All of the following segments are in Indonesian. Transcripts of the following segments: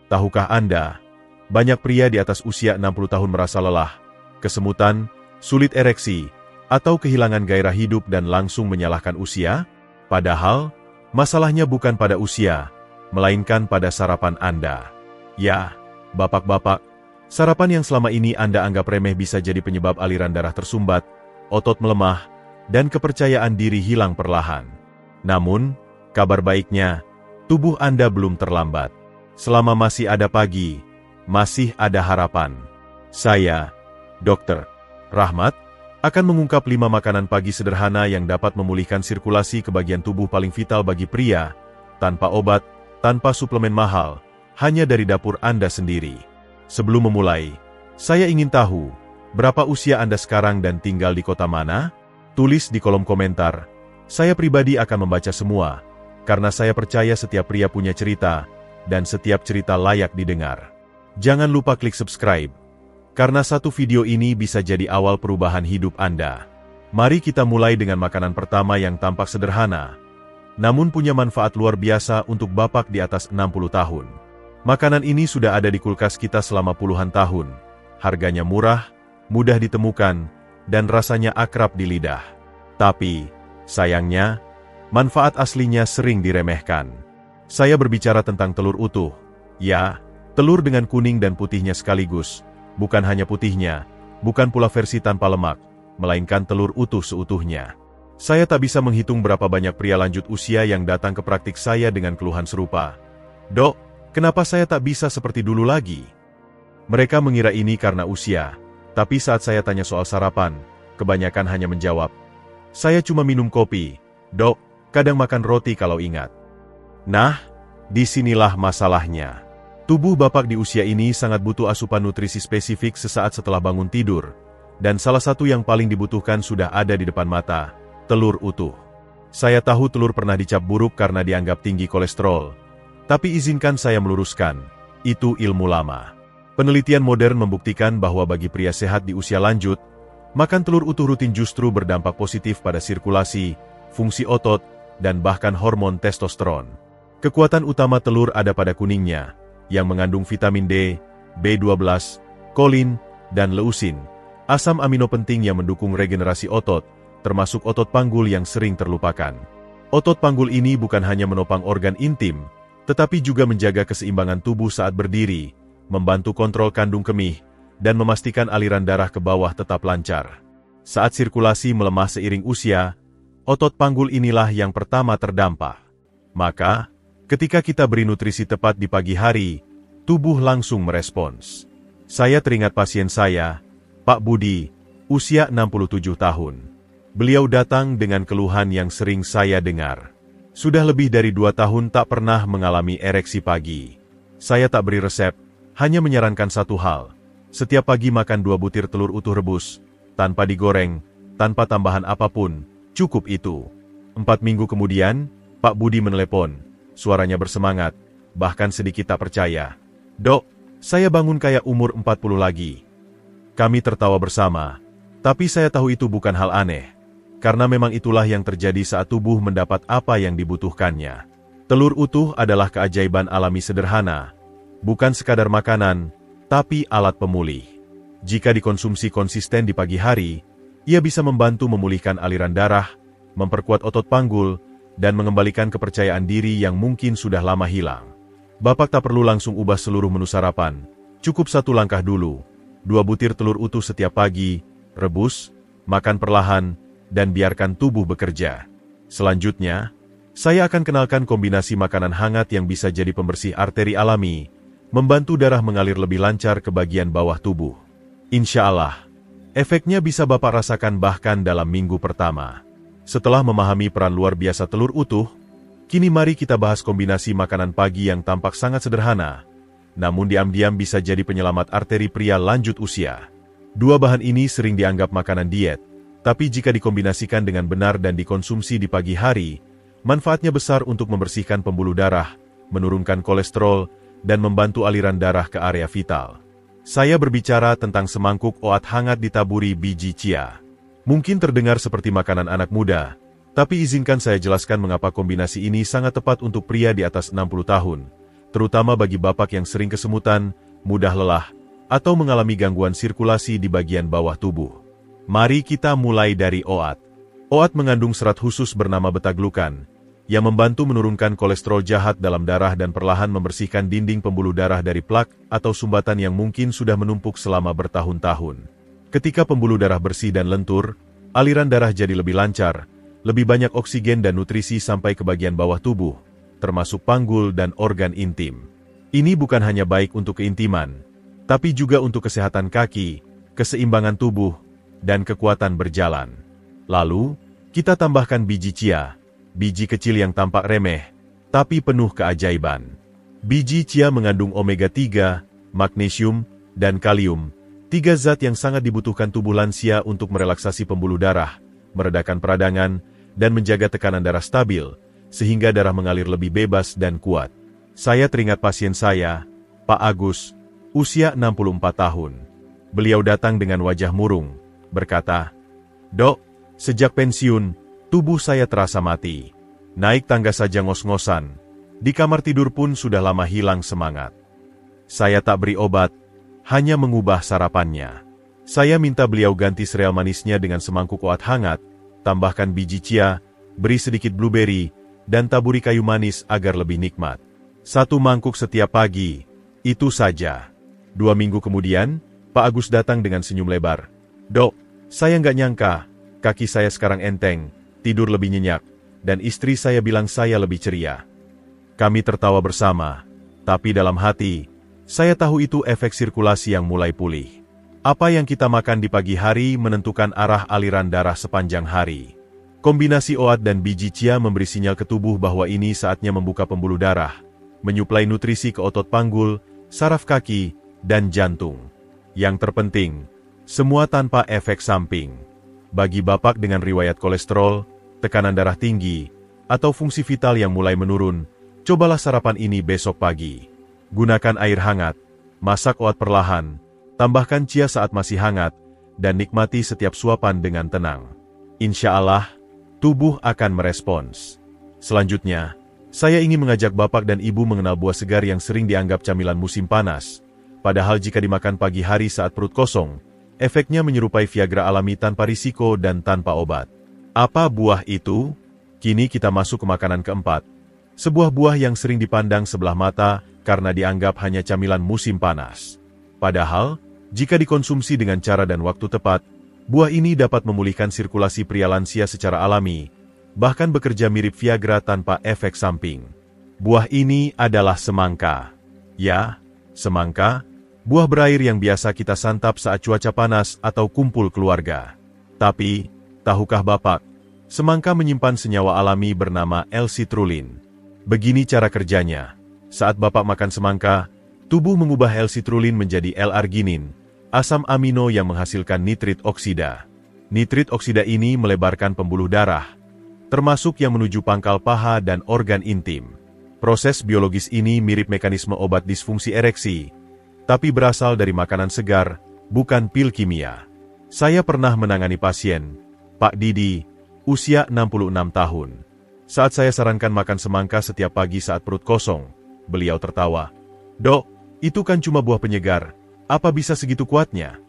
Tahukah Anda, banyak pria di atas usia 60 tahun merasa lelah, kesemutan, sulit ereksi, atau kehilangan gairah hidup dan langsung menyalahkan usia? Padahal, masalahnya bukan pada usia, melainkan pada sarapan Anda. Ya, bapak-bapak, sarapan yang selama ini Anda anggap remeh bisa jadi penyebab aliran darah tersumbat, otot melemah, dan kepercayaan diri hilang perlahan. Namun, kabar baiknya, tubuh Anda belum terlambat. Selama masih ada pagi, masih ada harapan. Saya, Dr. Rahmat, akan mengungkap 5 makanan pagi sederhana yang dapat memulihkan sirkulasi ke bagian tubuh paling vital bagi pria, tanpa obat, tanpa suplemen mahal, hanya dari dapur Anda sendiri. Sebelum memulai, saya ingin tahu, berapa usia Anda sekarang dan tinggal di kota mana? Tulis di kolom komentar. Saya pribadi akan membaca semua, karena saya percaya setiap pria punya cerita, dan setiap cerita layak didengar. Jangan lupa klik subscribe, karena satu video ini bisa jadi awal perubahan hidup Anda. Mari kita mulai dengan makanan pertama yang tampak sederhana, namun punya manfaat luar biasa untuk bapak di atas 60 tahun. Makanan ini sudah ada di kulkas kita selama puluhan tahun. Harganya murah, mudah ditemukan, dan rasanya akrab di lidah. Tapi, sayangnya, manfaat aslinya sering diremehkan. Saya berbicara tentang telur utuh. Ya, telur dengan kuning dan putihnya sekaligus. Bukan hanya putihnya, bukan pula versi tanpa lemak, melainkan telur utuh seutuhnya. Saya tak bisa menghitung berapa banyak pria lanjut usia yang datang ke praktik saya dengan keluhan serupa. Dok, kenapa saya tak bisa seperti dulu lagi? Mereka mengira ini karena usia, tapi saat saya tanya soal sarapan, kebanyakan hanya menjawab, "Saya cuma minum kopi, dok, kadang makan roti kalau ingat." Nah, disinilah masalahnya. Tubuh bapak di usia ini sangat butuh asupan nutrisi spesifik sesaat setelah bangun tidur, dan salah satu yang paling dibutuhkan sudah ada di depan mata, telur utuh. Saya tahu telur pernah dicap buruk karena dianggap tinggi kolesterol, tapi izinkan saya meluruskan, itu ilmu lama. Penelitian modern membuktikan bahwa bagi pria sehat di usia lanjut, makan telur utuh rutin justru berdampak positif pada sirkulasi, fungsi otot, dan bahkan hormon testosteron. Kekuatan utama telur ada pada kuningnya, yang mengandung vitamin D, B12, kolin, dan leusin, asam amino penting yang mendukung regenerasi otot, termasuk otot panggul yang sering terlupakan. Otot panggul ini bukan hanya menopang organ intim, tetapi juga menjaga keseimbangan tubuh saat berdiri, membantu kontrol kandung kemih, dan memastikan aliran darah ke bawah tetap lancar. Saat sirkulasi melemah seiring usia, otot panggul inilah yang pertama terdampak. Maka, ketika kita beri nutrisi tepat di pagi hari, tubuh langsung merespons. Saya teringat pasien saya, Pak Budi, usia 67 tahun. Beliau datang dengan keluhan yang sering saya dengar. Sudah lebih dari 2 tahun tak pernah mengalami ereksi pagi. Saya tak beri resep, hanya menyarankan satu hal. Setiap pagi makan 2 butir telur utuh rebus, tanpa digoreng, tanpa tambahan apapun, cukup itu. 4 minggu kemudian, Pak Budi menelepon. Suaranya bersemangat, bahkan sedikit tak percaya. "Dok, saya bangun kayak umur 40 lagi." Kami tertawa bersama, tapi saya tahu itu bukan hal aneh. Karena memang itulah yang terjadi saat tubuh mendapat apa yang dibutuhkannya. Telur utuh adalah keajaiban alami sederhana. Bukan sekadar makanan, tapi alat pemulih. Jika dikonsumsi konsisten di pagi hari, ia bisa membantu memulihkan aliran darah, memperkuat otot panggul, dan mengembalikan kepercayaan diri yang mungkin sudah lama hilang. Bapak tak perlu langsung ubah seluruh menu sarapan. Cukup satu langkah dulu. 2 butir telur utuh setiap pagi, rebus, makan perlahan, dan biarkan tubuh bekerja. Selanjutnya, saya akan kenalkan kombinasi makanan hangat yang bisa jadi pembersih arteri alami, membantu darah mengalir lebih lancar ke bagian bawah tubuh. Insya Allah, efeknya bisa Bapak rasakan bahkan dalam minggu pertama. Setelah memahami peran luar biasa telur utuh, kini mari kita bahas kombinasi makanan pagi yang tampak sangat sederhana, namun diam-diam bisa jadi penyelamat arteri pria lanjut usia. 2 bahan ini sering dianggap makanan diet, tapi jika dikombinasikan dengan benar dan dikonsumsi di pagi hari, manfaatnya besar untuk membersihkan pembuluh darah, menurunkan kolesterol, dan membantu aliran darah ke area vital. Saya berbicara tentang semangkuk oat hangat ditaburi biji chia. Mungkin terdengar seperti makanan anak muda, tapi izinkan saya jelaskan mengapa kombinasi ini sangat tepat untuk pria di atas 60 tahun, terutama bagi bapak yang sering kesemutan, mudah lelah, atau mengalami gangguan sirkulasi di bagian bawah tubuh. Mari kita mulai dari OAT. OAT mengandung serat khusus bernama beta-glukan, yang membantu menurunkan kolesterol jahat dalam darah dan perlahan membersihkan dinding pembuluh darah dari plak atau sumbatan yang mungkin sudah menumpuk selama bertahun-tahun. Ketika pembuluh darah bersih dan lentur, aliran darah jadi lebih lancar, lebih banyak oksigen dan nutrisi sampai ke bagian bawah tubuh, termasuk panggul dan organ intim. Ini bukan hanya baik untuk keintiman, tapi juga untuk kesehatan kaki, keseimbangan tubuh, dan kekuatan berjalan. Lalu, kita tambahkan biji chia, biji kecil yang tampak remeh, tapi penuh keajaiban. Biji chia mengandung omega-3, magnesium, dan kalium, 3 zat yang sangat dibutuhkan tubuh lansia untuk merelaksasi pembuluh darah, meredakan peradangan, dan menjaga tekanan darah stabil, sehingga darah mengalir lebih bebas dan kuat. Saya teringat pasien saya, Pak Agus, usia 64 tahun. Beliau datang dengan wajah murung, berkata, "Dok, sejak pensiun, tubuh saya terasa mati. Naik tangga saja ngos-ngosan. Di kamar tidur pun sudah lama hilang semangat." Saya tak beri obat, hanya mengubah sarapannya. Saya minta beliau ganti sereal manisnya dengan semangkuk OAT hangat, tambahkan biji chia, beri sedikit blueberry, dan taburi kayu manis agar lebih nikmat. 1 mangkuk setiap pagi, itu saja. 2 minggu kemudian, Pak Agus datang dengan senyum lebar. "Dok, saya nggak nyangka, kaki saya sekarang enteng, tidur lebih nyenyak, dan istri saya bilang saya lebih ceria." Kami tertawa bersama, tapi dalam hati, saya tahu itu efek sirkulasi yang mulai pulih. Apa yang kita makan di pagi hari menentukan arah aliran darah sepanjang hari. Kombinasi OAT dan biji chia memberi sinyal ke tubuh bahwa ini saatnya membuka pembuluh darah, menyuplai nutrisi ke otot panggul, saraf kaki, dan jantung. Yang terpenting, semua tanpa efek samping. Bagi bapak dengan riwayat kolesterol, tekanan darah tinggi, atau fungsi vital yang mulai menurun, cobalah sarapan ini besok pagi. Gunakan air hangat, masak OAT perlahan, tambahkan chia saat masih hangat, dan nikmati setiap suapan dengan tenang. Insya Allah, tubuh akan merespons. Selanjutnya, saya ingin mengajak bapak dan ibu mengenal buah segar yang sering dianggap camilan musim panas. Padahal jika dimakan pagi hari saat perut kosong, efeknya menyerupai Viagra alami tanpa risiko dan tanpa obat. Apa buah itu? Kini kita masuk ke makanan keempat. Sebuah buah yang sering dipandang sebelah mata karena dianggap hanya camilan musim panas. Padahal, jika dikonsumsi dengan cara dan waktu tepat, buah ini dapat memulihkan sirkulasi pria lansia secara alami, bahkan bekerja mirip Viagra tanpa efek samping. Buah ini adalah semangka. Ya, semangka, buah berair yang biasa kita santap saat cuaca panas atau kumpul keluarga. Tapi, tahukah bapak, semangka menyimpan senyawa alami bernama L-citrulline. Begini cara kerjanya. Saat bapak makan semangka, tubuh mengubah L-citrulline menjadi L-arginin, asam amino yang menghasilkan nitrit oksida. Nitrit oksida ini melebarkan pembuluh darah, termasuk yang menuju pangkal paha dan organ intim. Proses biologis ini mirip mekanisme obat disfungsi ereksi, tapi berasal dari makanan segar, bukan pil kimia. Saya pernah menangani pasien, Pak Didi, usia 66 tahun. Saat saya sarankan makan semangka setiap pagi saat perut kosong, beliau tertawa. "Dok, itu kan cuma buah penyegar. Apa bisa segitu kuatnya?"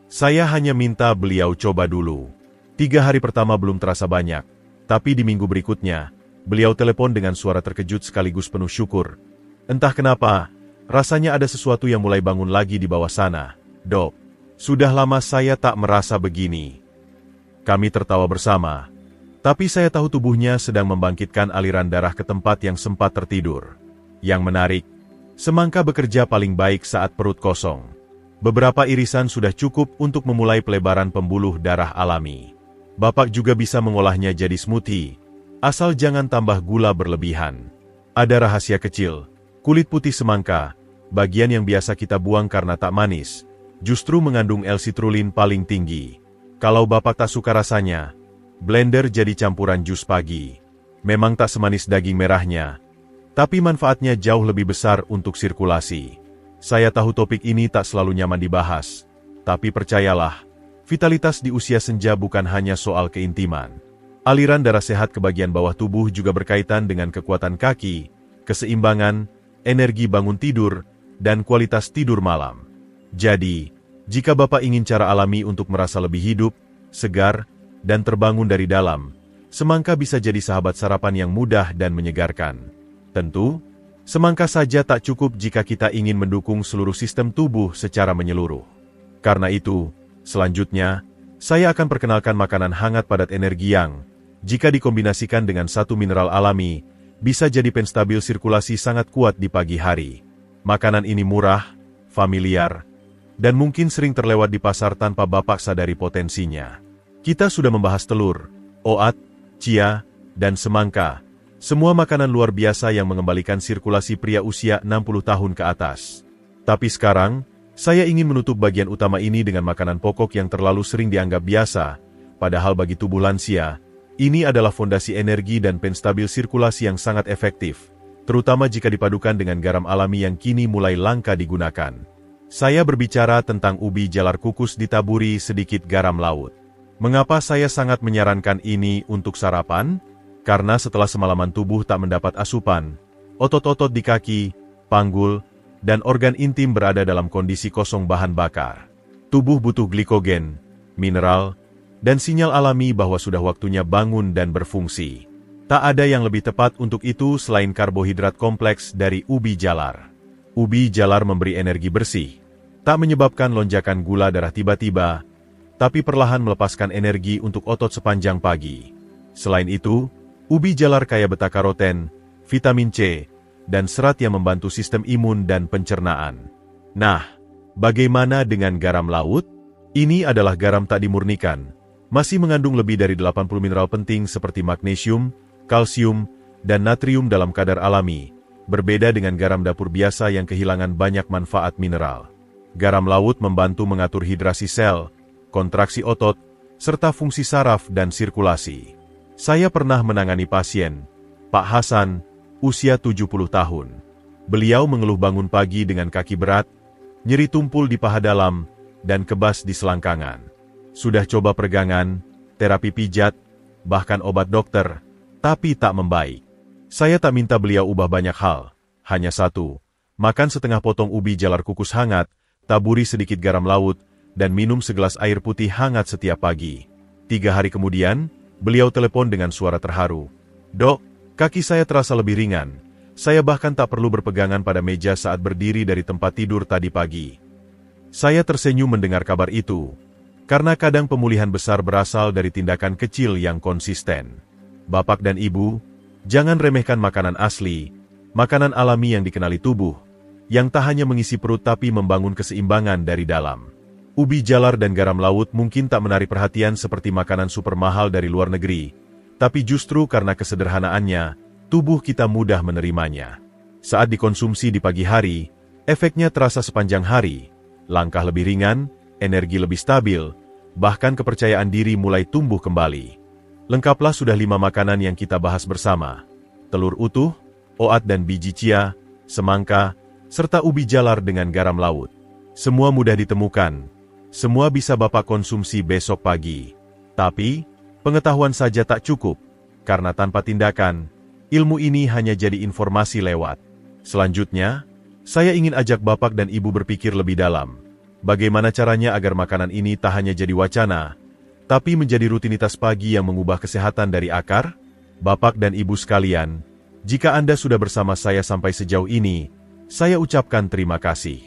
Saya hanya minta beliau coba dulu. 3 hari pertama belum terasa banyak, tapi di minggu berikutnya, beliau telepon dengan suara terkejut sekaligus penuh syukur. "Entah kenapa, rasanya ada sesuatu yang mulai bangun lagi di bawah sana. Dok, sudah lama saya tak merasa begini." Kami tertawa bersama, tapi saya tahu tubuhnya sedang membangkitkan aliran darah ke tempat yang sempat tertidur. Yang menarik, semangka bekerja paling baik saat perut kosong. Beberapa irisan sudah cukup untuk memulai pelebaran pembuluh darah alami. Bapak juga bisa mengolahnya jadi smoothie, asal jangan tambah gula berlebihan. Ada rahasia kecil, kulit putih semangka, bagian yang biasa kita buang karena tak manis, justru mengandung L-citrulline paling tinggi. Kalau bapak tak suka rasanya, blender jadi campuran jus pagi. Memang tak semanis daging merahnya, tapi manfaatnya jauh lebih besar untuk sirkulasi. Saya tahu topik ini tak selalu nyaman dibahas, tapi percayalah, vitalitas di usia senja bukan hanya soal keintiman. Aliran darah sehat ke bagian bawah tubuh juga berkaitan dengan kekuatan kaki, keseimbangan, energi bangun tidur, dan kualitas tidur malam. Jadi, jika Bapak ingin cara alami untuk merasa lebih hidup, segar, dan terbangun dari dalam, semangka bisa jadi sahabat sarapan yang mudah dan menyegarkan. Tentu, semangka saja tak cukup jika kita ingin mendukung seluruh sistem tubuh secara menyeluruh. Karena itu, selanjutnya, saya akan perkenalkan makanan hangat padat energi yang, jika dikombinasikan dengan satu mineral alami, bisa jadi penstabil sirkulasi sangat kuat di pagi hari. Makanan ini murah, familiar, dan mungkin sering terlewat di pasar tanpa Bapak sadari potensinya. Kita sudah membahas telur, oat, chia, dan semangka. Semua makanan luar biasa yang mengembalikan sirkulasi pria usia 60 tahun ke atas. Tapi sekarang, saya ingin menutup bagian utama ini dengan makanan pokok yang terlalu sering dianggap biasa, padahal bagi tubuh lansia, ini adalah fondasi energi dan penstabil sirkulasi yang sangat efektif, terutama jika dipadukan dengan garam alami yang kini mulai langka digunakan. Saya berbicara tentang ubi jalar kukus ditaburi sedikit garam laut. Mengapa saya sangat menyarankan ini untuk sarapan? Karena setelah semalaman tubuh tak mendapat asupan, otot-otot di kaki, panggul, dan organ intim berada dalam kondisi kosong bahan bakar. Tubuh butuh glikogen, mineral, dan sinyal alami bahwa sudah waktunya bangun dan berfungsi. Tak ada yang lebih tepat untuk itu selain karbohidrat kompleks dari ubi jalar. Ubi jalar memberi energi bersih, tak menyebabkan lonjakan gula darah tiba-tiba, tapi perlahan melepaskan energi untuk otot sepanjang pagi. Selain itu, ubi jalar kaya beta-karoten, vitamin C, dan serat yang membantu sistem imun dan pencernaan. Nah, bagaimana dengan garam laut? Ini adalah garam tak dimurnikan, masih mengandung lebih dari 80 mineral penting seperti magnesium, kalsium, dan natrium dalam kadar alami, berbeda dengan garam dapur biasa yang kehilangan banyak manfaat mineral. Garam laut membantu mengatur hidrasi sel, kontraksi otot, serta fungsi saraf dan sirkulasi. Saya pernah menangani pasien, Pak Hasan, usia 70 tahun. Beliau mengeluh bangun pagi dengan kaki berat, nyeri tumpul di paha dalam, dan kebas di selangkangan. Sudah coba peregangan, terapi pijat, bahkan obat dokter, tapi tak membaik. Saya tak minta beliau ubah banyak hal, hanya satu, makan setengah potong ubi jalar kukus hangat, taburi sedikit garam laut, dan minum segelas air putih hangat setiap pagi. 3 hari kemudian, beliau telepon dengan suara terharu. "Dok, kaki saya terasa lebih ringan. Saya bahkan tak perlu berpegangan pada meja saat berdiri dari tempat tidur tadi pagi." Saya tersenyum mendengar kabar itu, karena kadang pemulihan besar berasal dari tindakan kecil yang konsisten. Bapak dan Ibu, jangan remehkan makanan asli, makanan alami yang dikenali tubuh, yang tak hanya mengisi perut tapi membangun keseimbangan dari dalam. Ubi jalar dan garam laut mungkin tak menarik perhatian seperti makanan super mahal dari luar negeri, tapi justru karena kesederhanaannya, tubuh kita mudah menerimanya. Saat dikonsumsi di pagi hari, efeknya terasa sepanjang hari, langkah lebih ringan, energi lebih stabil, bahkan kepercayaan diri mulai tumbuh kembali. Lengkaplah sudah 5 makanan yang kita bahas bersama. Telur utuh, oat dan biji chia, semangka, serta ubi jalar dengan garam laut. Semua mudah ditemukan. Semua bisa Bapak konsumsi besok pagi. Tapi, pengetahuan saja tak cukup, karena tanpa tindakan, ilmu ini hanya jadi informasi lewat. Selanjutnya, saya ingin ajak Bapak dan Ibu berpikir lebih dalam. Bagaimana caranya agar makanan ini tak hanya jadi wacana, tapi menjadi rutinitas pagi yang mengubah kesehatan dari akar? Bapak dan Ibu sekalian, jika Anda sudah bersama saya sampai sejauh ini, saya ucapkan terima kasih.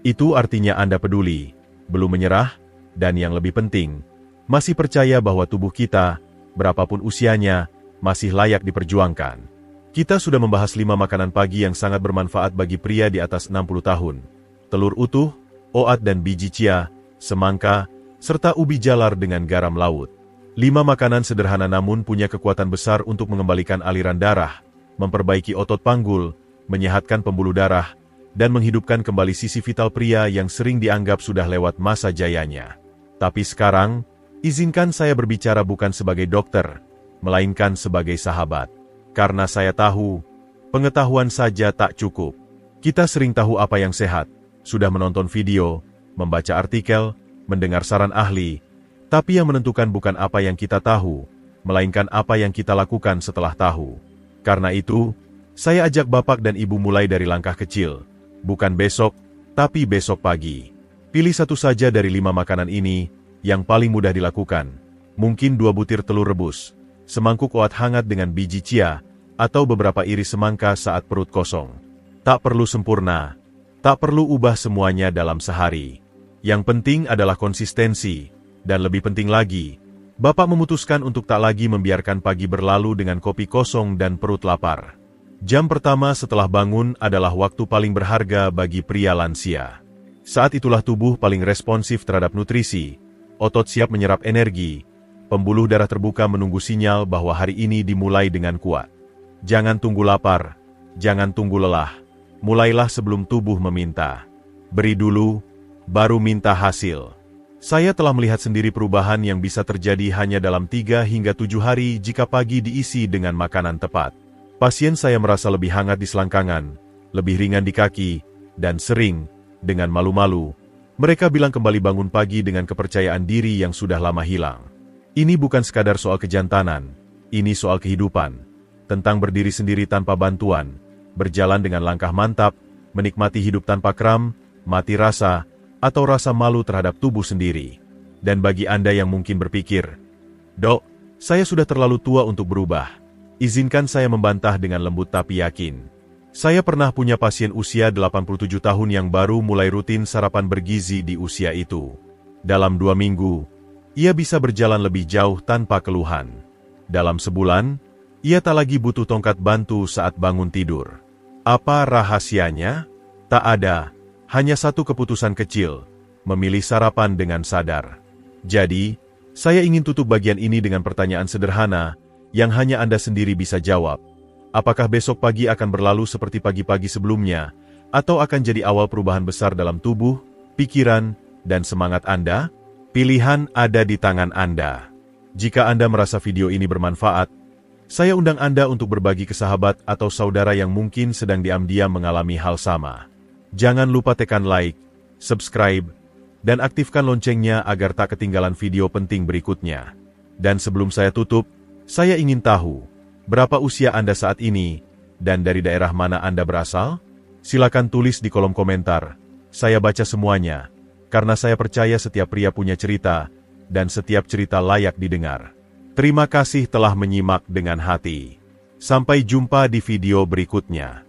Itu artinya Anda peduli, belum menyerah, dan yang lebih penting, masih percaya bahwa tubuh kita, berapapun usianya, masih layak diperjuangkan. Kita sudah membahas 5 makanan pagi yang sangat bermanfaat bagi pria di atas 60 tahun. Telur utuh, oat dan biji chia, semangka, serta ubi jalar dengan garam laut. 5 makanan sederhana namun punya kekuatan besar untuk mengembalikan aliran darah, memperbaiki otot panggul, menyehatkan pembuluh darah, dan menghidupkan kembali sisi vital pria yang sering dianggap sudah lewat masa jayanya. Tapi sekarang, izinkan saya berbicara bukan sebagai dokter, melainkan sebagai sahabat. Karena saya tahu, pengetahuan saja tak cukup. Kita sering tahu apa yang sehat, sudah menonton video, membaca artikel, mendengar saran ahli, tapi yang menentukan bukan apa yang kita tahu, melainkan apa yang kita lakukan setelah tahu. Karena itu, Saya ajak bapak dan ibu mulai dari langkah kecil. Bukan besok, tapi besok pagi. Pilih satu saja dari 5 makanan ini, yang paling mudah dilakukan. Mungkin 2 butir telur rebus, semangkuk oat hangat dengan biji chia, atau beberapa iris semangka saat perut kosong. Tak perlu sempurna, tak perlu ubah semuanya dalam sehari. Yang penting adalah konsistensi, dan lebih penting lagi, bapak memutuskan untuk tak lagi membiarkan pagi berlalu dengan kopi kosong dan perut lapar. Jam pertama setelah bangun adalah waktu paling berharga bagi pria lansia. Saat itulah tubuh paling responsif terhadap nutrisi, otot siap menyerap energi, pembuluh darah terbuka menunggu sinyal bahwa hari ini dimulai dengan kuat. Jangan tunggu lapar, jangan tunggu lelah, mulailah sebelum tubuh meminta. Beri dulu, baru minta hasil. Saya telah melihat sendiri perubahan yang bisa terjadi hanya dalam 3 hingga 7 hari jika pagi diisi dengan makanan tepat. Pasien saya merasa lebih hangat di selangkangan, lebih ringan di kaki, dan sering, dengan malu-malu, mereka bilang kembali bangun pagi dengan kepercayaan diri yang sudah lama hilang. Ini bukan sekadar soal kejantanan, ini soal kehidupan, tentang berdiri sendiri tanpa bantuan, berjalan dengan langkah mantap, menikmati hidup tanpa kram, mati rasa, atau rasa malu terhadap tubuh sendiri. Dan bagi Anda yang mungkin berpikir, "Dok, saya sudah terlalu tua untuk berubah." Izinkan saya membantah dengan lembut tapi yakin. Saya pernah punya pasien usia 87 tahun yang baru mulai rutin sarapan bergizi di usia itu. Dalam 2 minggu, ia bisa berjalan lebih jauh tanpa keluhan. Dalam sebulan, ia tak lagi butuh tongkat bantu saat bangun tidur. Apa rahasianya? Tak ada, hanya satu keputusan kecil, memilih sarapan dengan sadar. Jadi, saya ingin tutup bagian ini dengan pertanyaan sederhana, yang hanya Anda sendiri bisa jawab. Apakah besok pagi akan berlalu seperti pagi-pagi sebelumnya, atau akan jadi awal perubahan besar dalam tubuh, pikiran, dan semangat Anda? Pilihan ada di tangan Anda. Jika Anda merasa video ini bermanfaat, saya undang Anda untuk berbagi ke sahabat atau saudara yang mungkin sedang diam-diam mengalami hal sama. Jangan lupa tekan like, subscribe, dan aktifkan loncengnya agar tak ketinggalan video penting berikutnya. Dan sebelum saya tutup, saya ingin tahu, berapa usia Anda saat ini, dan dari daerah mana Anda berasal? Silakan tulis di kolom komentar. Saya baca semuanya, karena saya percaya setiap pria punya cerita, dan setiap cerita layak didengar. Terima kasih telah menyimak dengan hati. Sampai jumpa di video berikutnya.